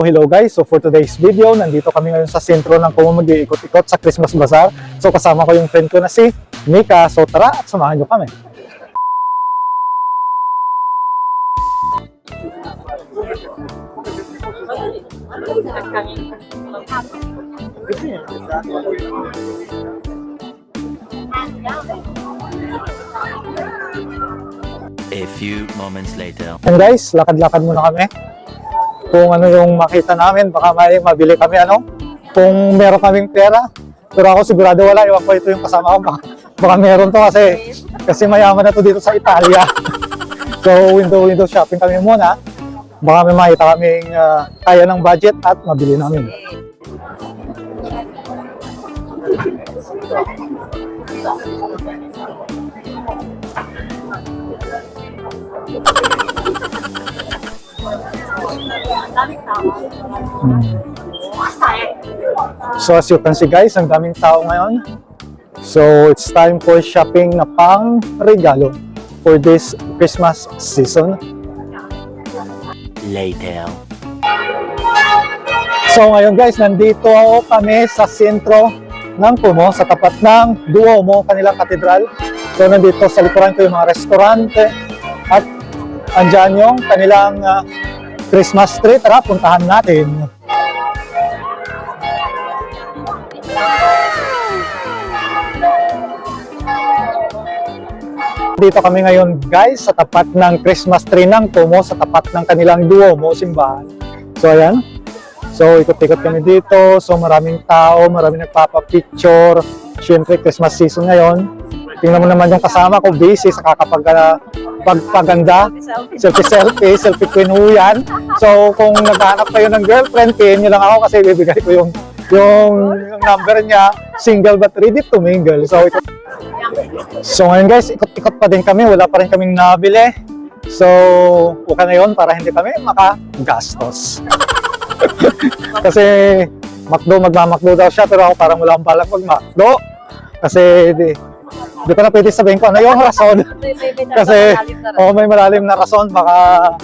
Hello guys, so for today's video, nandito kami ngayon sa sentro ng Como, mag-iikot-ikot sa Christmas Bazaar. So kasama ko yung friend ko na si Mika. So tara at samahan nyo kami. A few moments later. And guys, lakad-lakad muna kami. Kung ano yung makita namin, baka may mabili kami kung meron kaming pera. Pero ako sigurado wala, iwan ko ito yung kasama ko. Baka meron to kasi mayaman na to dito sa Italia. So window shopping kami muna. Baka may makita kaming kaya ng budget at mabili namin. So as you can see guys, ang daming tao ngayon. So it's time for shopping na pang regalo for this Christmas season. Later. So ngayon guys, nandito kami sa sentro ng Como, sa tapat ng Duomo, kanilang katedral. So nandito sa likuran ko yung mga restaurante at andyan yung kanilang Christmas tree. Tara, puntahan natin. Dito kami ngayon guys sa tapat ng Christmas tree ng Como, sa tapat ng kanilang Duomo, simbahan. So ayan. So ikot-ikot kami dito. So maraming tao, maraming nagpapapicture. Siyempre Christmas season ngayon. Tingnan mo naman yung kasama ko, busy sa pagpaganda. Selfie queen ho yan. So kung naghahanap kayo ng girlfriend, pin nyo lang ako kasi bibigay ko yung number niya. Single but ready to mingle. So ngayon guys, ikot-ikot pa din kami. Wala pa rin kaming nabili. So okay na yun para hindi kami makagastos. Kasi magmamakdo daw siya, pero ako parang wala akong balak magmakdo. Kasi di ko na pwede sabihin ko ano yung rason. Kasi may malalim na rason. Baka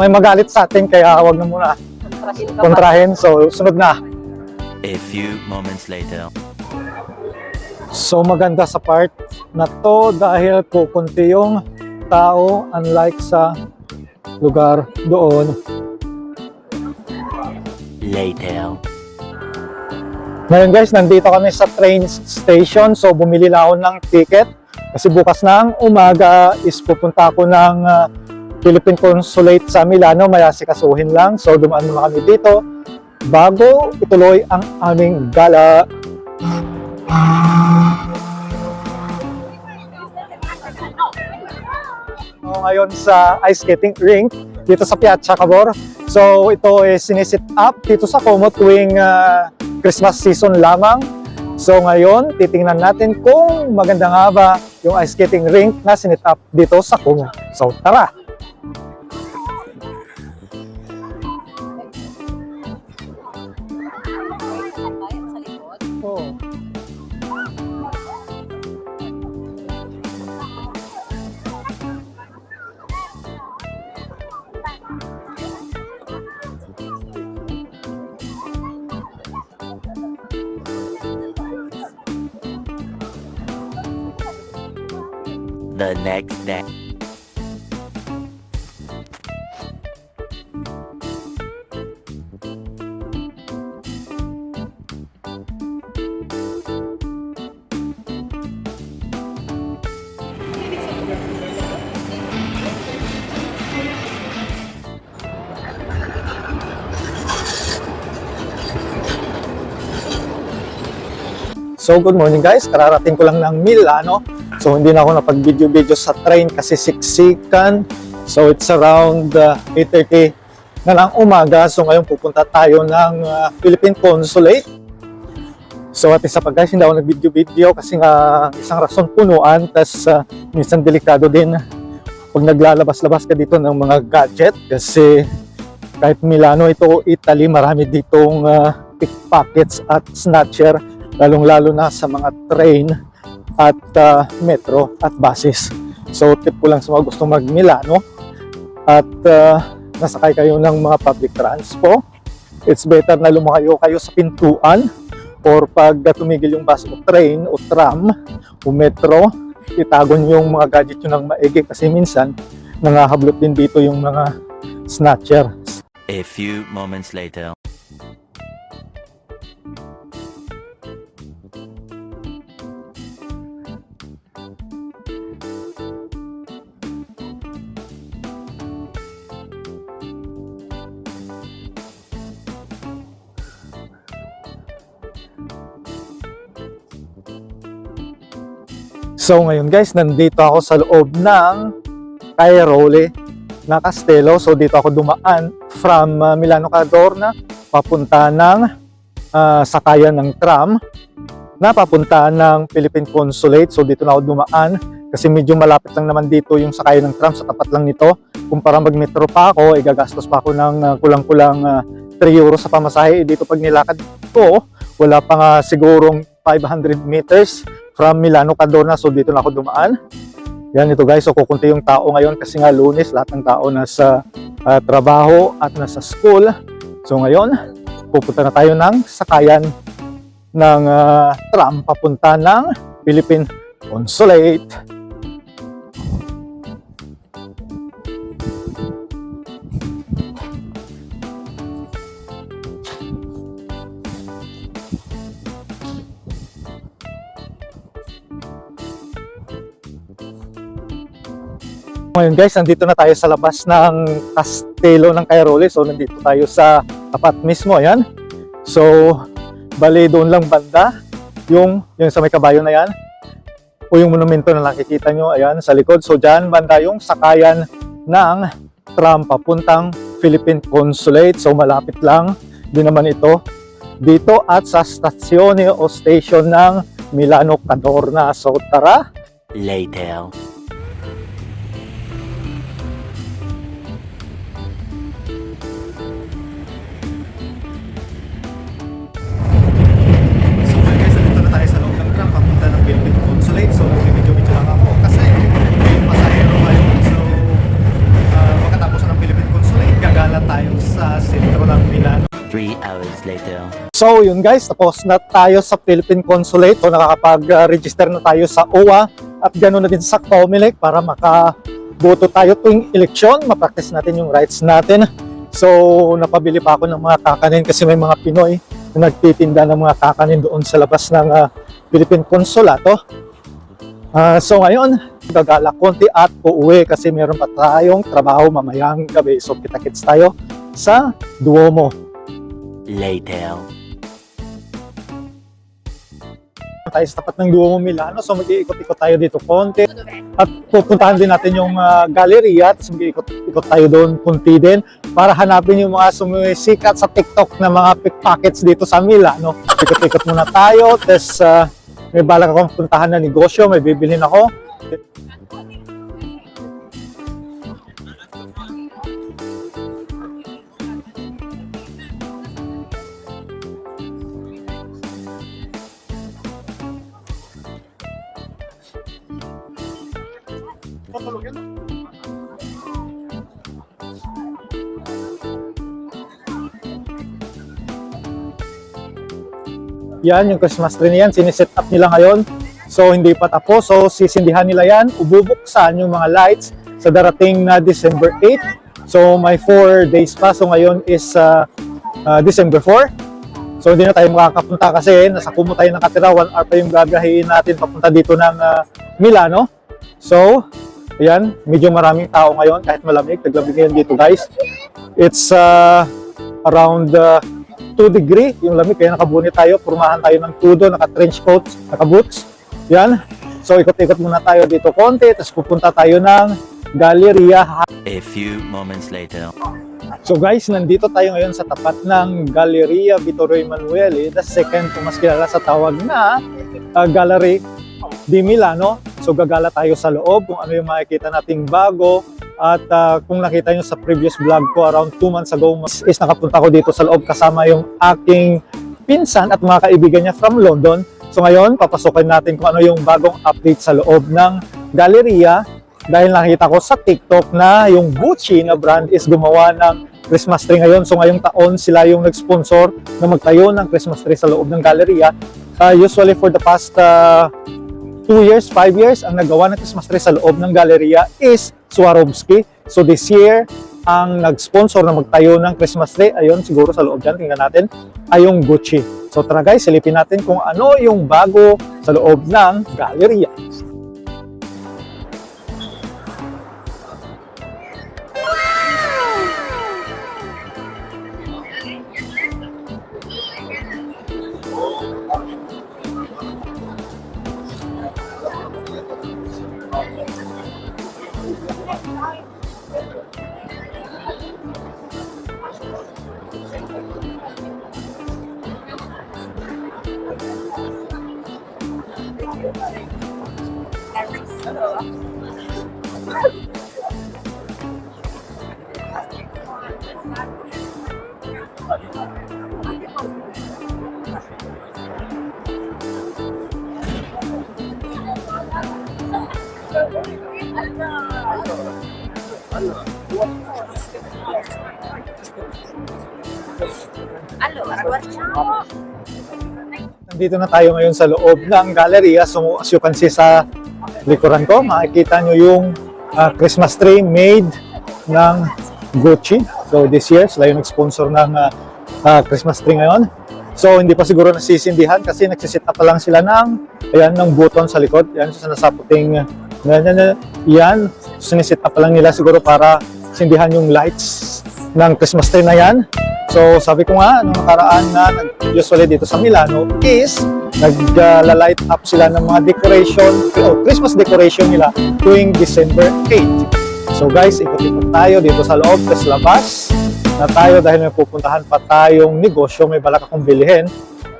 may magalit sa atin, kaya wag na muna kontrahin. So sunod na. A few moments later. So maganda sa part na to dahil kukunti yung tao, unlike sa lugar doon. Later. Ngayon guys, nandito kami sa train station. So bumili lang ako ng ticket kasi bukas ng umaga is pupunta ako ng Philippine Consulate sa Milano. May asikasuhin lang. So dumaan muna kami dito bago ituloy ang aming gala. Ngayon sa ice skating rink dito sa Piazza Cavour. So ito is sinisit up dito sa Como tuwing Christmas season lamang. So ngayon titingnan natin kung maganda nga ba yung ice skating rink na sinit up dito sa Como. So tara! Oh. The next day. So good morning guys, kararating ko lang ng Milano. So hindi na ako napag-video sa train kasi siksikan. So it's around 8:30 na ng umaga. So ngayon pupunta tayo ng Philippine Consulate. So at isa pa guys, hindi ako nag-video kasi nga isang rason punuan. Tas minsan delikado din pag naglalabas-labas ka dito ng mga gadget. Kasi kahit Milano ito, Italy, marami ditong pickpockets at snatcher. Lalong-lalo na sa mga train at metro at buses. So tip ko lang sa mga gustong mag-Milano at nasakay kayo ng mga public transport. it's better na lumayo kayo sa pintuan, or pag tumigil yung bus o train o tram o metro, itagon yung mga gadget nyo ng maigi kasi minsan nangahablot din dito yung mga snatcher. A few moments later. So ngayon guys, nandito ako sa loob ng Cairoli na Kastelo. So dito ako dumaan from Milano Cadorna papunta ng sakayan ng tram na papunta ng Philippine Consulate. So dito na ako dumaan kasi medyo malapit lang naman dito yung sakayan ng tram, sa tapat lang nito. Kumpara mag-metro pa ako, gagastos pa ako ng kulang-kulang 3 euro sa pamasahe. Dito pag nilakad ko, wala pa nga sigurong 500 meters from Milano Cadorna. So dito na ako dumaan. Yan ito guys, so kukunti yung tao ngayon kasi nga Lunes, lahat ng tao nasa trabaho at nasa school. So ngayon, pupunta na tayo ng sakayan ng tram papunta ng Philippine Consulate. Ngayon guys, nandito na tayo sa labas ng Kastelo ng Cairoli. So nandito tayo sa tapat mismo, ayan. So bali doon lang banda yung sa may kabayo na yan, o yung monumento na nakikita nyo, ayan sa likod. So dyan banda yung sakayan ng tram papuntang Philippine Consulate. So malapit lang din naman ito dito at sa stasyone o station ng Milano Cadorna. So tara! Later. So, medyo lang ako kasi may pasahero ngayon. So, makatapos ng Philippine Consulate, gagala tayo sa sentro ng Milano. 3 hours later. So, yun guys, tapos na tayo sa Philippine Consulate. So, nakakapag-register na tayo sa OWA at ganoon na din sa COMELEC para makaboto tayo tuwing eleksyon. Ma-practice natin yung rights natin. So, napabili pa ako ng mga kakanin kasi may mga Pinoy na nagtitinda ng mga kakanin doon sa labas ng Philippine Consulato. So ngayon, gagala konti at uuwi kasi meron pa tayong trabaho mamayang gabi. So kita-kits tayo sa Duomo. Later. Tayo sa tapat ng Duomo Milano. So mag-iikot-ikot tayo dito konti. At pupuntahan din natin yung galleria. Tapos mag-iikot tayo doon konti din para hanapin yung mga sumisikat sa TikTok na mga pickpockets dito sa Milano. Ikot-ikot muna tayo. Tapos may balak akong puntahan na negosyo, may bibilhin ako. Yan, yung Christmas tree na yan, siniset up nila ngayon. So, hindi pa tapos. So, sisindihan nila yan, ububuksan yung mga lights sa darating na December 8. So, may 4 days pa. So, ngayon is December 4. So, hindi na tayo makakapunta kasi nasa Kumu tayo nakatira. 1 hour pa yung gagahin natin papunta dito ng Milano. So, ayan, medyo maraming tao ngayon kahit malamig. Taglamig ngayon dito guys. It's around 2 degree yung lamig, kaya nakabunit tayo, purmahan tayo ng tudo, naka-trench coat, naka-boots. Yan. So ikot-ikot muna tayo dito konti, tapos pupunta tayo ng Galleria. A few moments later. So guys, nandito tayo ngayon sa tapat ng Galleria Vittorio Emanuele, the second kung mas kilala sa tawag na Gallery di Milano. So gagala tayo sa loob kung ano yung makikita nating bago. At kung nakita nyo sa previous vlog ko around 2 months ago is nakapunta ko dito sa loob kasama yung aking pinsan at mga kaibigan niya from London. So ngayon, papasokin natin kung ano yung bagong update sa loob ng Galleria dahil nakita ko sa TikTok na yung Gucci na brand is gumawa ng Christmas tree ngayon. So ngayong taon sila yung nag-sponsor na magtayo ng Christmas tree sa loob ng galleria. Usually for the past 2 years, 5 years, ang nagawa ng Christmas tree sa loob ng galleria is Swarovski. So this year, ang nag-sponsor na magtayo ng Christmas tree, ayun siguro sa loob dyan, tingnan natin, ay yung Gucci. So tara guys, silipin natin kung ano yung bago sa loob ng galleria. Allora, guardiamo. Nandito na tayo ngayon sa loob ng galleria. So as you can see sa likuran ko, makikita nyo yung Christmas tree made ng Gucci. So this year, sila yung nag-sponsor ng Christmas tree ngayon. So hindi pa siguro nasisindihan kasi nagsisit up pa lang sila ng button sa likod. Yan, so nasaputing yan. Sinisit up pa lang nila siguro para sindihan yung lights ng Christmas tree na yan. So sabi ko nga, nung nakaraan na usually dito sa Milano is nag-light up sila ng mga decoration, Christmas decoration nila tuwing December 8. So guys, ikot-ikot tayo dito sa loob, sa labas na tayo dahil may pupuntahan pa tayong negosyo, may balak akong bilihin.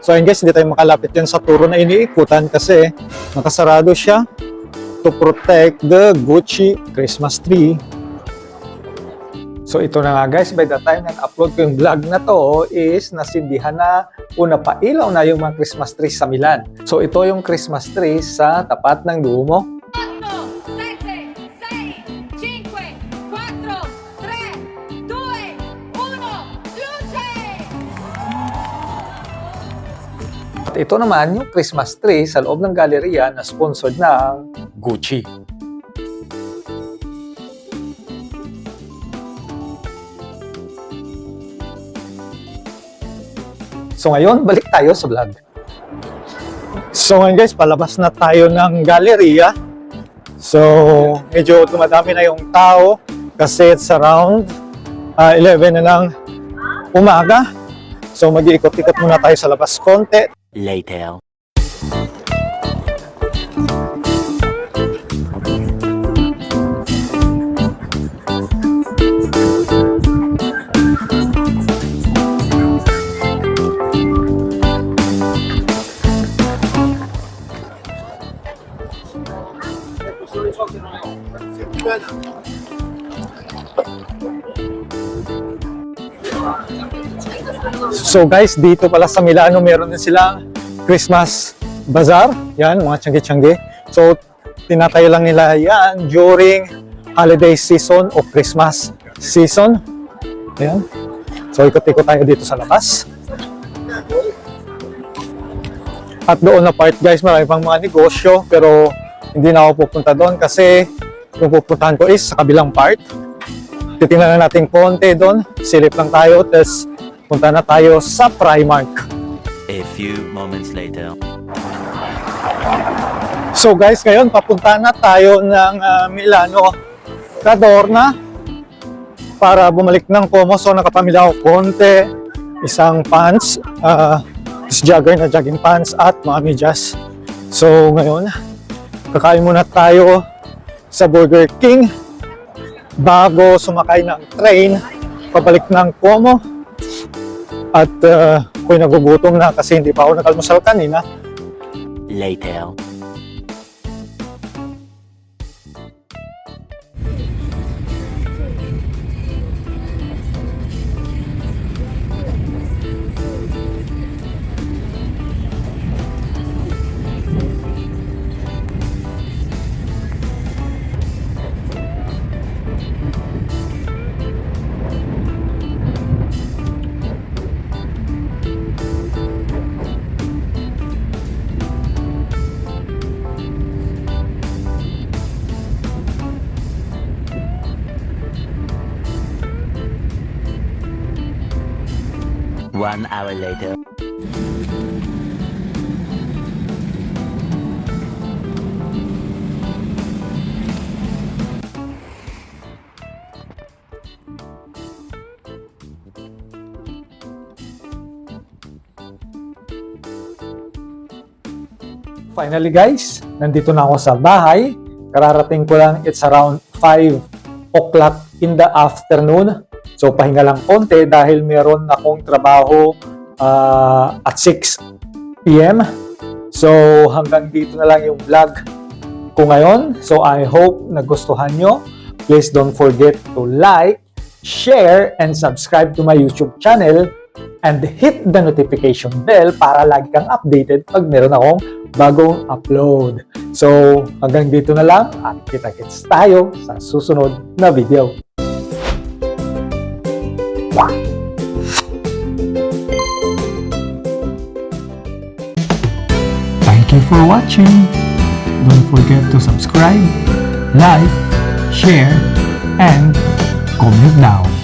So ayun guys, hindi tayo makalapit yan sa turo na iniikutan kasi nakasarado siya to protect the Gucci Christmas tree. So ito na nga guys, by the time nag-upload ko yung vlog na to is nasindihan na o napailaw na yung mga Christmas tree sa Milan. So ito yung Christmas tree sa tapat ng Duomo. 8, 7, 6, 5, 4, 3, 2, 1, luce! At ito naman yung Christmas tree sa loob ng galleria na sponsored ng Gucci. So ngayon, balik tayo sa vlog. So ngayon guys, palabas na tayo ng galleria. So medyo dumadami na yung tao kasi it's around 11 na ng umaga. So mag-iikot-ikot muna tayo sa labas konti. Later. So guys, dito pala sa Milano meron din silang Christmas Bazaar. Yan, mga tiyangge-tiyangge. So tinatayo lang nila yan during holiday season o Christmas season. Ayan. So ikot-ikot tayo dito sa labas. At doon na part guys, marami pang mga negosyo pero hindi na ako pupunta doon kasi yung pupuntahan ko is sa kabilang part. Titingnan na natin konti doon. Silip lang tayo, tapos punta na tayo sa Primark. A few moments later. So guys, ngayon papunta na tayo ng Milano Cadorna para bumalik ng Como. So nakapamili ako konti, isang pants, jogger na jogging pants at mga medyas. So ngayon, kakain muna tayo sa Burger King bago sumakay ng train pabalik ng Como. At ako'y nagugutom na kasi hindi pa ako nag-almusal kanina. Later. 1 hour later. Finally guys, nandito na ako sa bahay. Kararating ko lang, it's around 5 o'clock in the afternoon. So pahinga lang konti dahil meron akong trabaho at 6 p.m. So hanggang dito na lang yung vlog ko ngayon. So I hope nagustuhan nyo. Please don't forget to like, share, and subscribe to my YouTube channel and hit the notification bell para lagi kang updated pag meron akong bagong upload. So, hanggang dito na lang at kita-kits tayo sa susunod na video. Thank you for watching. Don't forget to subscribe, like, share, and comment down.